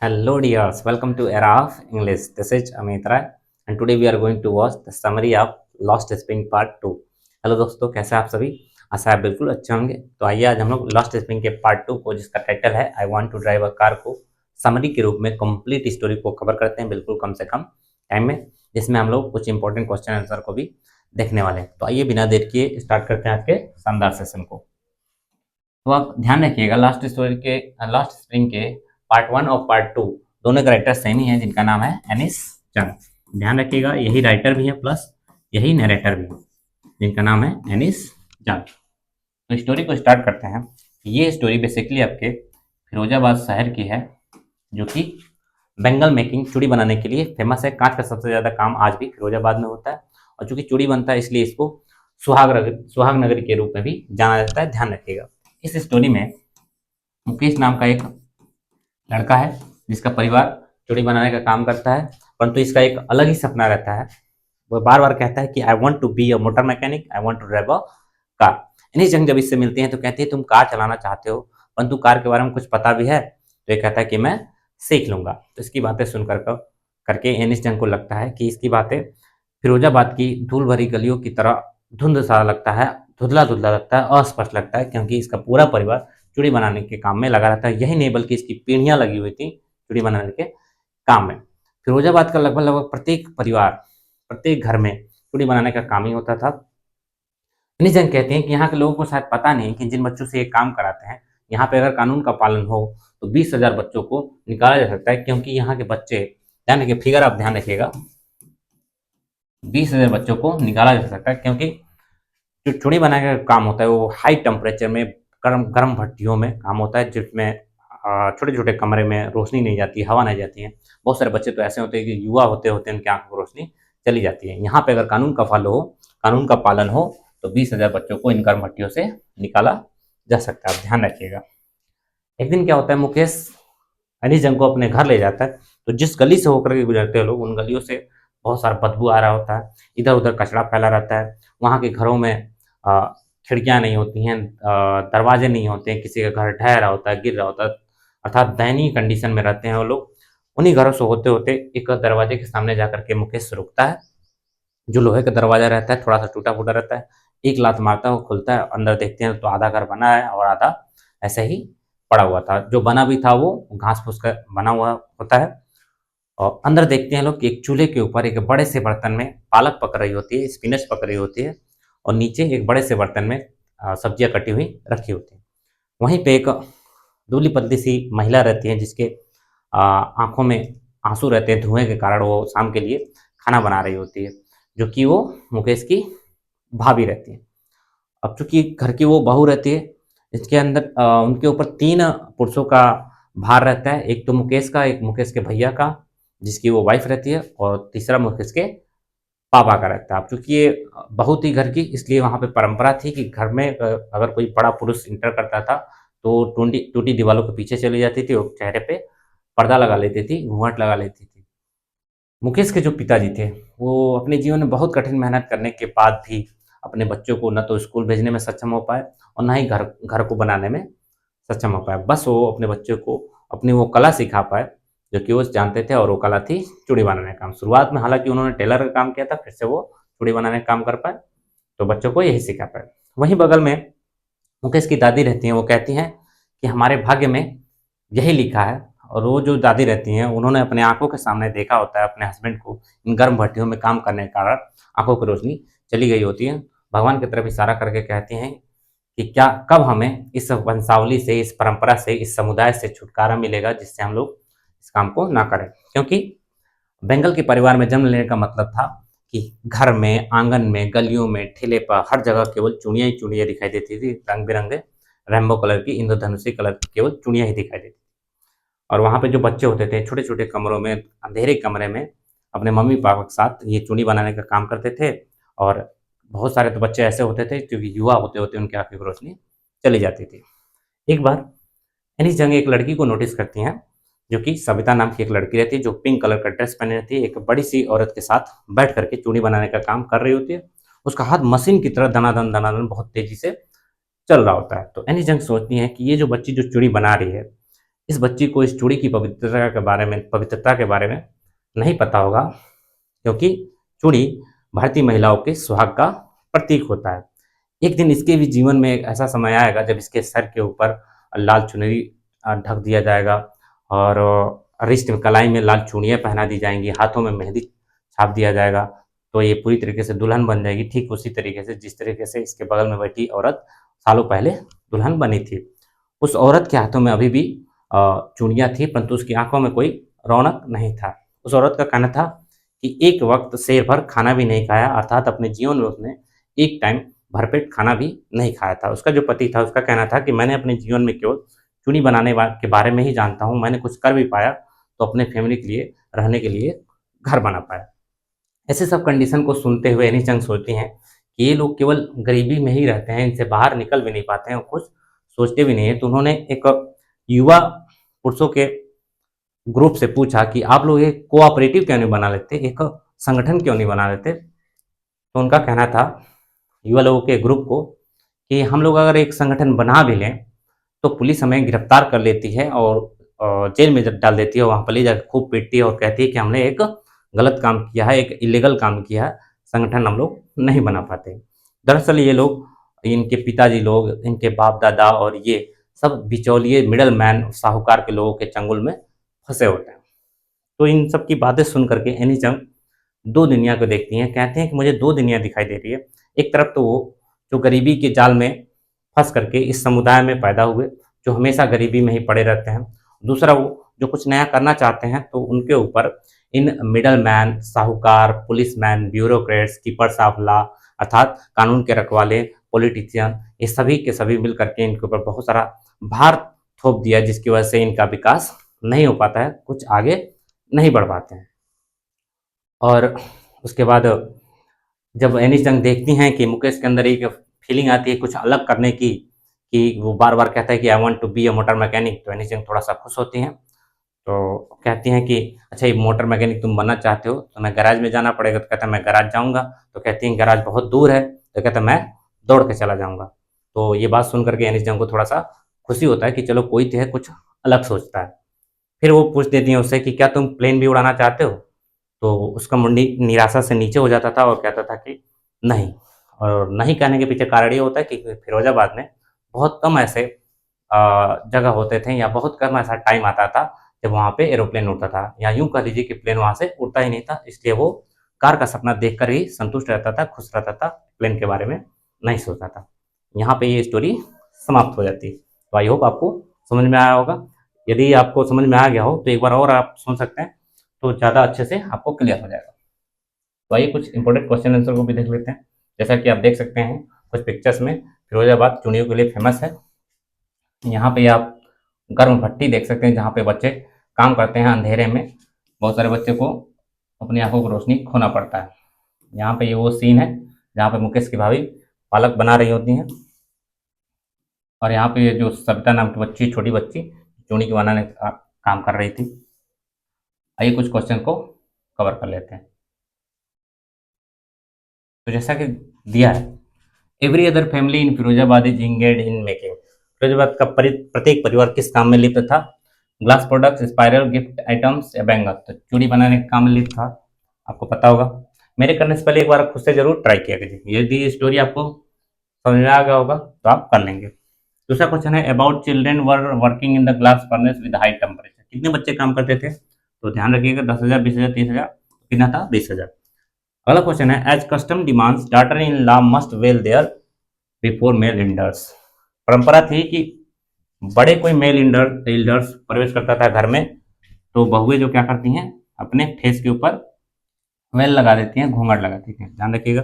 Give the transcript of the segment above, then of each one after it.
Hello dears, welcome to Era of English. This is Amit Rai and today we are going to watch the summary of Lost Spring Part 2. Hello दोस्तों, कैसे हैं आप सभी? आशा है बिल्कुल अच्छे होंगे। तो आइए आज हम लोग लॉस्ट स्प्रिंग के पार्ट 2 को, जिसका टाइटल है I want to drive a car, को समरी के रूप में कंप्लीट स्टोरी को कवर करते हैं, बिल्कुल कम से कम टाइम में, जिसमें हम लोग कुछ इंपॉर्टेंट क्वेश्चन आंसर को भी देखने वाले हैं। तो आइए बिना देर किए स्टार्ट करते हैं आज के शानदार सेशन को। तो आप ध्यान रखिएगा, लास्ट स्प्रिंग के पार्ट 1 और पार्ट 2 दोनों के राइटर सेम ही हैं, जिनका नाम है एनिस चंग। ध्यान रखिएगा, यही राइटर भी है प्लस यही नरेटर भी है, जिनका नाम है एनिस चंग। तो स्टोरी को स्टार्ट करते हैं। ये स्टोरी बेसिकली आपके फिरोजाबाद शहर की है, जो कि बेंगल मेकिंग, चूड़ी बनाने के लिए फेमस है। कांच का सबसे ज़्यादा काम आज भी फिरोजाबाद में होता है, और चूंकि चूड़ी बनता है इसलिए इसको सुहाग नगरी के रूप में भी जाना जाता है। ध्यान रखिएगा, इस स्टोरी में मुकेश नाम का एक लड़का है, जिसका परिवार चूड़ी बनाने का काम करता है, परंतु इसका एक अलग ही सपना रहता है। वो बार बार कहता है कि I want to be a motor mechanic, I want to drive a car. इन्हीं जंग जब इससे मिलते हैं तो कहती है तुम कार चलाना चाहते हो, परंतु कार के बारे में कुछ पता भी है? तो ये कहता है कि मैं सीख लूंगा। तो इसकी बातें सुनकर करके एनिस जंग को लगता है कि इसकी बातें फिरोजाबाद की धूल भरी गलियों की तरह धुंध सा लगता है, धुंधला धुंधला लगता है, अस्पष्ट लगता है, क्योंकि इसका पूरा परिवार चूड़ी बनाने के काम में लगा रहता है। यही नहीं बल्कि इसकी पीढ़ियां लगी हुई थी चूड़ी बनाने के काम में। फिरोजाबाद का लगभग लगभग प्रत्येक परिवार, प्रत्येक घर में चूड़ी बनाने का काम ही होता था। इन्हीं जन कहते हैं कि यहाँ के लोगों को शायद पता नहीं कि जिन बच्चों से ये काम कराते हैं, यहाँ पे अगर कानून का पालन हो तो 20,000 बच्चों को निकाला जा सकता है, क्योंकि यहाँ के बच्चे, ध्यान रखिए, फिगर आप ध्यान रखिएगा, 20,000 बच्चों को निकाला जा सकता है, क्योंकि जो चूड़ी बनाने का काम होता है वो हाई टेम्परेचर में, गर्म गर्म भट्टियों में काम होता है, जिसमें छोटे छोटे कमरे में रोशनी नहीं जाती, हवा नहीं जाती है। बहुत सारे बच्चे तो ऐसे होते हैं कि युवा होते होते उनकी आंखों को रोशनी चली जाती है। यहाँ पे अगर कानून का पालन हो तो 20,000 बच्चों को इन गर्म भट्टियों से निकाला जा सकता है। ध्यान रखिएगा। एक दिन क्या होता है, मुकेश अनिस जंग को अपने घर ले जाता है। तो जिस गली से होकर के गुजरते हैं लोग, उन गलियों से बहुत सारा बदबू आ रहा होता है, इधर उधर कचरा फैला रहता है। वहाँ के घरों में खिड़कियाँ नहीं होती हैं, दरवाजे नहीं होते हैं, किसी का घर ढह रहा होता है, गिर रहा होता है, अर्थात दयनीय कंडीशन में रहते हैं वो लोग। उन्हीं घरों से होते होते एक दरवाजे के सामने जाकर के मुकेश रुकता है। जो लोहे का दरवाजा रहता है, थोड़ा सा टूटा फूटा रहता है। एक लात मारता है, वो खुलता है। अंदर देखते हैं तो आधा घर बना है और आधा ऐसे ही पड़ा हुआ था। जो बना भी था वो घास फूस का बना हुआ होता है। और अंदर देखते हैं लोग कि एक चूल्हे के ऊपर एक बड़े से बर्तन में पालक पक रही होती है, स्पिनच पक रही होती है, और नीचे एक बड़े से बर्तन में सब्जियां कटी हुई रखी होती हैं। वहीं पे एक दूबली पतली सी महिला रहती है, जिसके आंखों में आंसू रहते हैं धुएं के कारण। वो शाम के लिए खाना बना रही होती है, जो कि वो मुकेश की भाभी रहती है। अब चूंकि घर की वो बहू रहती है, इसके अंदर उनके ऊपर 3 पुरुषों का भार रहता है। एक तो मुकेश का, एक मुकेश के भैया का, जिसकी वो वाइफ रहती है, और तीसरा मुकेश के पापा का रहता है। अब चूंकि ये बहू थी घर की, इसलिए वहाँ पे परंपरा थी कि घर में अगर कोई बड़ा पुरुष इंटर करता था तो टूटी टूटी दीवारों के पीछे चली जाती थी और चेहरे पे पर्दा लगा लेती थी, घूंघट लगा लेती थी। मुकेश के जो पिताजी थे, वो अपने जीवन में बहुत कठिन मेहनत करने के बाद भी अपने बच्चों को न तो स्कूल भेजने में सक्षम हो पाए और ना ही घर घर को बनाने में सक्षम हो पाए। बस वो अपने बच्चों को अपनी वो कला सिखा पाए जो कि वो जानते थे, और वो कला थी चूड़ी बनाने का काम। शुरुआत में हालांकि उन्होंने टेलर का काम किया था, फिर से वो चूड़ी बनाने का काम कर पाए, तो बच्चों को यही सिखा पाए। वहीं बगल में मुकेश की दादी रहती हैं। वो कहती हैं कि हमारे भाग्य में यही लिखा है। और वो जो दादी रहती हैं, उन्होंने अपने आंखों के सामने देखा होता है अपने हस्बैंड को इन गर्म भट्टियों में काम करने के कारण आंखों की रोशनी चली गई होती है। भगवान की तरफ इशारा करके कहती हैं कि क्या कब हमें इस वंशावली से, इस परंपरा से, इस समुदाय से छुटकारा मिलेगा, जिससे हम लोग इस काम को ना करें। क्योंकि बंगाल के परिवार में जन्म लेने का मतलब था कि घर में, आंगन में, गलियों में, ठेले पर, हर जगह केवल चूड़ियाँ ही चूड़ियाँ दिखाई देती थी। रंग बिरंगे रेनबो कलर की, इंद्रधनुषी कलर की केवल चूड़ियाँ ही दिखाई देती थी। और वहाँ पे जो बच्चे होते थे, छोटे छोटे कमरों में, अंधेरे कमरे में अपने मम्मी पापा के साथ ये चूड़ी बनाने का काम करते थे। और बहुत सारे तो बच्चे ऐसे होते थे क्योंकि युवा होते होते उनकी आंखों की रोशनी चली जाती थी। एक बार एनिस जंग एक लड़की को नोटिस करती हैं, जो कि सविता नाम की एक लड़की रहती है, जो पिंक कलर का ड्रेस पहने रहती है, एक बड़ी सी औरत के साथ बैठ करके चूड़ी बनाने का काम कर रही होती है। उसका हाथ मशीन की तरह दनादन बहुत तेजी से चल रहा होता है। तो एनिस जंग सोचती है कि ये जो बच्ची जो चूड़ी बना रही है, इस बच्ची को इस चूड़ी की पवित्रता के बारे में नहीं पता होगा, क्योंकि चूड़ी भारतीय महिलाओं के सुहाग का प्रतीक होता है। एक दिन इसके भी जीवन में एक ऐसा समय आएगा जब इसके सर के ऊपर लाल चुनरी ढक दिया जाएगा, और रिस्ट में कलाई में लाल चूड़ियाँ पहना दी जाएंगी, हाथों में मेहंदी छाप दिया जाएगा। तो ये पूरी तरीके से दुल्हन बन जाएगी, ठीक उसी तरीके से जिस तरीके से इसके बगल में बैठी औरत सालों पहले दुल्हन बनी थी। उस औरत के हाथों में अभी भी चूड़ियाँ थी, परंतु उसकी आंखों में कोई रौनक नहीं था। उस औरत का कहना था कि एक वक्त शेर भर खाना भी नहीं खाया, अर्थात अपने जीवन में उसने एक टाइम भरपेट खाना भी नहीं खाया था। उसका जो पति था, उसका कहना था कि मैंने अपने जीवन में केवल चूड़ी बनाने के बारे में ही जानता हूँ, मैंने कुछ कर भी पाया तो अपने फैमिली के लिए, रहने के लिए घर बना पाया। ऐसे सब कंडीशन को सुनते हुए एनी चंग सोचती हैं कि ये लोग केवल गरीबी में ही रहते हैं, इनसे बाहर निकल भी नहीं पाते हैं और कुछ सोचते भी नहीं है। तो उन्होंने एक युवा पुरुषों के ग्रुप से पूछा कि आप लोग एक कोऑपरेटिव क्यों नहीं बना लेते, एक संगठन क्यों नहीं बना लेते। तो उनका कहना था युवा लोगों के ग्रुप को कि हम लोग अगर एक संगठन बना भी लें तो पुलिस हमें गिरफ्तार कर लेती है और जेल में डाल देती है, वहाँ पर ले जाकर खूब पीटती है और कहती है कि हमने एक गलत काम किया है, एक इलीगल काम किया है, संगठन हम लोग नहीं बना पाते। दरअसल ये लोग, इनके पिताजी लोग, इनके बाप दादा और ये सब बिचौलिए, मिडल मैन, साहूकार के लोगों के चंगुल में फंसे होते हैं। तो इन सब की बातें सुन करके एनी चंग दो दुनिया को देखती हैं, कहते हैं कि मुझे दो दुनिया दिखाई दे रही है। एक तरफ तो वो जो गरीबी के जाल में फंस करके इस समुदाय में पैदा हुए, जो हमेशा गरीबी में ही पड़े रहते हैं। दूसरा वो जो कुछ नया करना चाहते हैं, तो उनके ऊपर इन मिडल मैन, साहूकार, policeman, bureaucrats, keepers of law अर्थात कानून के रखवाले, पॉलिटिशियन, ये सभी के सभी मिल करके इनके ऊपर बहुत सारा भार थोप दिया, जिसकी वजह से इनका विकास नहीं हो पाता है, कुछ आगे नहीं बढ़ पाते हैं। और उसके बाद जब एनी चंग देखती हैं कि मुकेश के अंदर एक फीलिंग आती है कुछ अलग करने की, कि वो बार बार कहता है कि I want to be a motor mechanic, तो एनी चंग थोड़ा सा खुश होती हैं। तो कहती हैं कि अच्छा, ये मोटर मैकेनिक तुम बनना चाहते हो तो मैं गैराज में जाना पड़ेगा। तो कहता है मैं गैराज जाऊँगा। तो कहती हैं गैराज बहुत दूर है। तो कहता है मैं दौड़ के चला जाऊँगा। तो ये बात सुन करके एनी चंग को थोड़ा सा खुशी होता है कि चलो कोई तो है, कुछ अलग सोचता है। फिर वो पूछ देती हैं उससे कि क्या तुम प्लेन भी उड़ाना चाहते हो। तो उसका मुंडी निराशा से नीचे हो जाता था और कहता था कि नहीं। और नहीं कहने के पीछे कारण ये होता है कि फिरोजाबाद में बहुत कम ऐसे जगह होते थे, या बहुत कम ऐसा टाइम आता था जब वहाँ पे एरोप्लेन उड़ता था, या यूं कह लीजिए कि प्लेन वहाँ से उड़ता ही नहीं था। इसलिए वो कार का सपना देखकर ही संतुष्ट रहता था, खुश रहता था, प्लेन के बारे में नहीं सोचता था। यहाँ पे ये स्टोरी समाप्त हो जाती है। तो आई होप आपको समझ में आया होगा। यदि आपको समझ में आ गया हो तो एक बार और आप सुन सकते हैं, तो ज़्यादा अच्छे से आपको क्लियर हो जाएगा। तो आइए कुछ इंपॉर्टेंट क्वेश्चन आंसर को भी देख लेते हैं। जैसा कि आप देख सकते हैं कुछ पिक्चर्स में, फिरोजाबाद चूड़ियों के लिए फेमस है। यहाँ पे आप गर्म भट्टी देख सकते हैं जहाँ पे बच्चे काम करते हैं अंधेरे में। बहुत सारे बच्चे को अपनी आंखों की रोशनी खोना पड़ता है। यहाँ पे ये वो सीन है जहाँ पे मुकेश की भाभी पालक बना रही होती हैं, और यहाँ पे ये जो सविता नाम की बच्ची, छोटी बच्ची, चूड़ी के बनाने का काम कर रही थी। आइए कुछ क्वेश्चन को कवर कर लेते हैं। तो जैसा कि दिया है, every other family in Firozabad is engage in making. Firozabad का प्रत्येक परिवार किस काम में लिप्त था? Glass products, spiral, gift items या बैंगल। तो चूड़ी बनाने के काम में लिप्त था, आपको पता होगा। मेरे करने से पहले एक बार खुद से जरूर ट्राई किया कीजिए। यदि ये स्टोरी आपको समझ में आ गया होगा तो आप कर लेंगे। दूसरा क्वेश्चन है, about children were working in the glass furnace with high temperature. कितने बच्चे काम करते थे? तो ध्यान रखिएगा, 10,000, 20,000, 30,000। कितना था? 20,000। अगला क्वेश्चन है, as custom demands daughter in law must well there before male enders. परंपरा थी कि बड़े कोई मेल इल्डर्स प्रवेश करता था घर में, तो बहुएं जो क्या करती हैं, अपने फेस के ऊपर वेल लगा देती हैं, घूंघट लगाती हैं। ध्यान रखिएगा।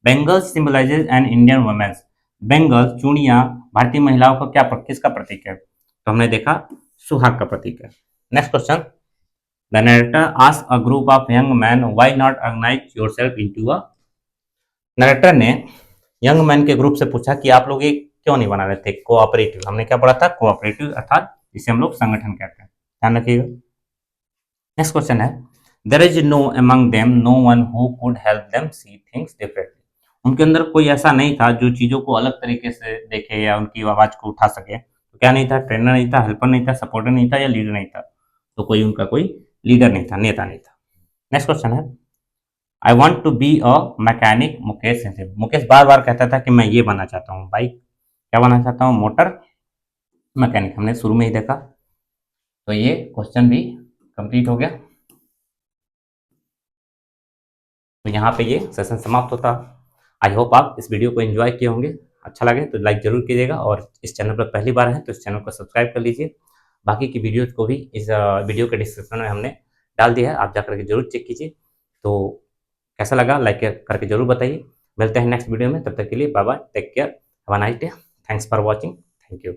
Bangles symbolizes an Indian womens. Bangles, चूड़ियां भारतीय महिलाओं का किसका प्रतीक है? तो हमने देखा सुहाग का प्रतीक है। Next question, the narrator asked a group of young man why not organize yourself into a. Narrator ने यंग मैन के ग्रुप से पूछा कि आप लोग ये क्यों नहीं बना रहे थे कोऑपरेटिव। हमने क्या पढ़ा था? कोऑपरेटिव अर्थात जिसे हम लोग संगठन कहते हैं। ध्यान रखिएगा। नेक्स्ट क्वेश्चन है, there is no among them no one who could help them see things differently. उनके अंदर कोई ऐसा नहीं था जो चीजों को अलग तरीके से देखे या उनकी आवाज को उठा सके। तो क्या नहीं था, ट्रेनर नहीं था, हेल्पर नहीं था, सपोर्टर नहीं था या लीडर नहीं था, तो कोई उनका कोई लीडर नहीं था, नेता नहीं था। नेक्स्ट क्वेश्चन है, I want to be a mechanic Mukesh Singh. Mukesh बार बार कहता था कि मैं ये बनना चाहता हूँ भाई, क्या बनना चाहता हूँ, मोटर मैकेनिक, हमने शुरू में ही देखा। तो ये क्वेश्चन भी कंप्लीट हो गया। तो यहाँ पे ये सेशन समाप्त होता। आई होप आप इस वीडियो को एंजॉय किए होंगे, अच्छा लगे तो लाइक जरूर कीजिएगा, और इस चैनल पर पहली बार है तो इस चैनल को सब्सक्राइब कर लीजिए। बाकी की वीडियोज़ को भी इस वीडियो के डिस्क्रिप्शन में हमने डाल दिया है, आप जा करके जरूर चेक कीजिए। तो कैसा लगा लाइक करके जरूर बताइए। मिलते हैं नेक्स्ट वीडियो में, तब तक के लिए bye bye, take care, have a nice day, thanks for watching, thank you.